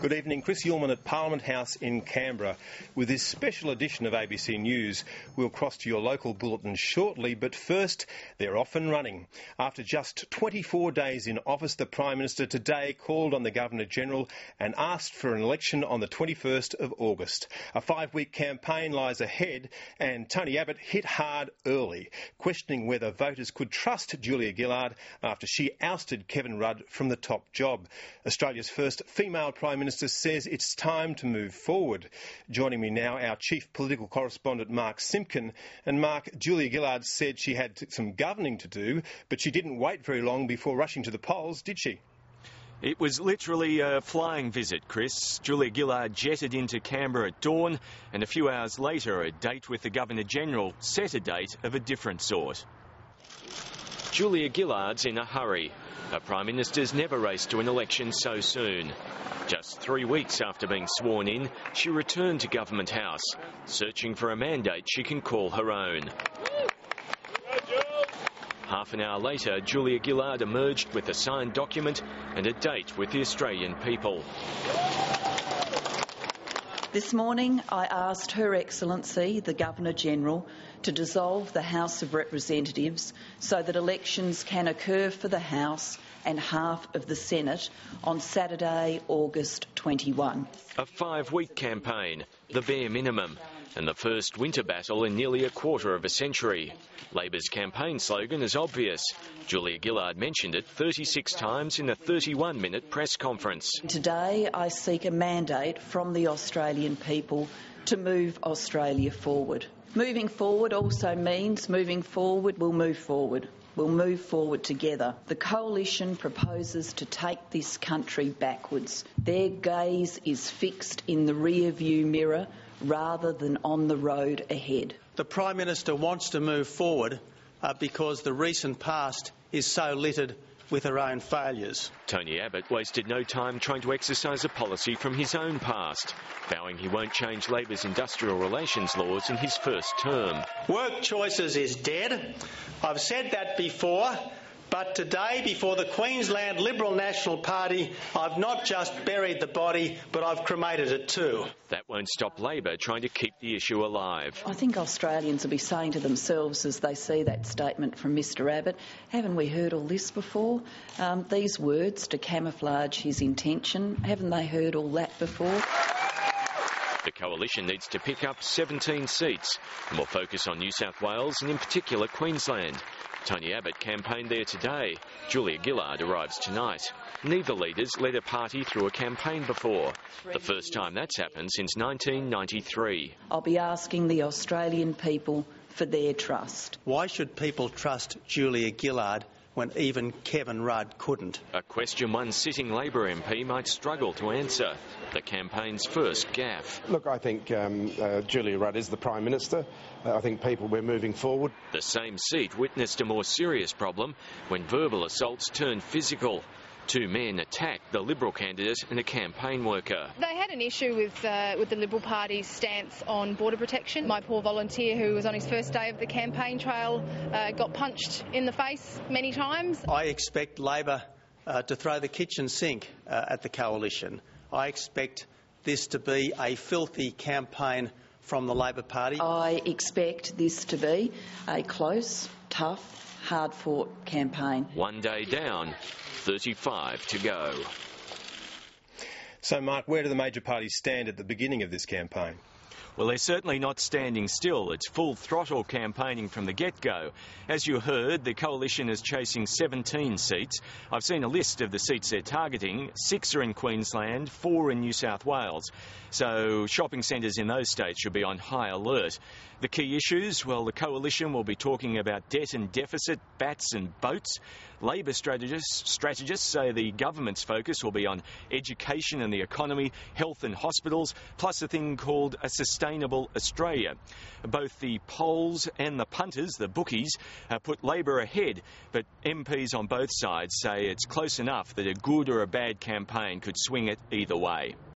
Good evening. Chris Ullman at Parliament House in Canberra with this special edition of ABC News. We'll cross to your local bulletin shortly, but first, they're off and running. After just 24 days in office, the Prime Minister today called on the Governor-General and asked for an election on the 21st of August. A 5-week campaign lies ahead and Tony Abbott hit hard early, questioning whether voters could trust Jullia Gillard after she ousted Kevin Rudd from the top job. Australia's first female Prime Minister says it's time to move forward. Joining me now, our chief political correspondent Mark Simpkin. And Mark, Jullia Gillard said she had some governing to do, but she didn't wait very long before rushing to the polls, did she? It was literally a flying visit, Chris. Jullia Gillard jetted into Canberra at dawn, and a few hours later a date with the Governor-General set a date of a different sort. Jullia Gillard's in a hurry. Her Prime Minister's never raced to an election so soon. Just 3 weeks after being sworn in, she returned to Government House, searching for a mandate she can call her own. Half an hour later, Jullia Gillard emerged with a signed document and a date with the Australian people. This morning, I asked Her Excellency, the Governor-General, to dissolve the House of Representatives so that elections can occur for the House and half of the Senate on Saturday, August 21. A 5-week campaign, the bare minimum, and the first winter battle in nearly a quarter of a century. Labor's campaign slogan is obvious. Jullia Gillard mentioned it 36 times in a 31-minute press conference. Today, I seek a mandate from the Australian people to move Australia forward. Moving forward also means moving forward, we'll move forward. We'll move forward together. The Coalition proposes to take this country backwards. Their gaze is fixed in the rear-view mirror rather than on the road ahead. The Prime Minister wants to move forward because the recent past is so littered with her own failures. Tony Abbott wasted no time trying to exercise a policy from his own past, vowing he won't change Labor's industrial relations laws in his first term. Work choices is dead. I've said that before, but today, before the Queensland Liberal National Party, I've not just buried the body, but I've cremated it too. That won't stop Labor trying to keep the issue alive. I think Australians will be saying to themselves as they see that statement from Mr Abbott, haven't we heard all this before? These words to camouflage his intention, haven't they heard all that before? The Coalition needs to pick up 17 seats and will focus on New South Wales and in particular Queensland. Tony Abbott campaigned there today. Jullia Gillard arrives tonight. Neither leaders led a party through a campaign before. The first time that's happened since 1993. I'll be asking the Australian people for their trust. Why should people trust Jullia Gillard when even Kevin Rudd couldn't? A question one sitting Labor MP might struggle to answer. The campaign's first gaffe. Look, I think Jullia Rudd is the Prime Minister. I think we're moving forward. The same seat witnessed a more serious problem when verbal assaults turned physical. 2 men attacked the Liberal candidate and a campaign worker. They had an issue with the Liberal Party's stance on border protection. My poor volunteer, who was on his first day of the campaign trail, got punched in the face many times. I expect Labor to throw the kitchen sink at the Coalition. I expect this to be a filthy campaign from the Labor Party. I expect this to be a close, tough, hard-fought campaign. 1 day down, 35 to go. So, Mark, where do the major parties stand at the beginning of this campaign? Well, they're certainly not standing still. It's full throttle campaigning from the get-go. As you heard, the Coalition is chasing 17 seats. I've seen a list of the seats they're targeting. 6 are in Queensland, 4 in New South Wales. So shopping centres in those states should be on high alert. The key issues, well, the Coalition will be talking about debt and deficit, bats and boats. Labor strategists say the government's focus will be on education and the economy, health and hospitals, plus a thing called a sustainable Australia. Both the polls and the punters, the bookies, put Labor ahead, but MPs on both sides say it's close enough that a good or a bad campaign could swing it either way.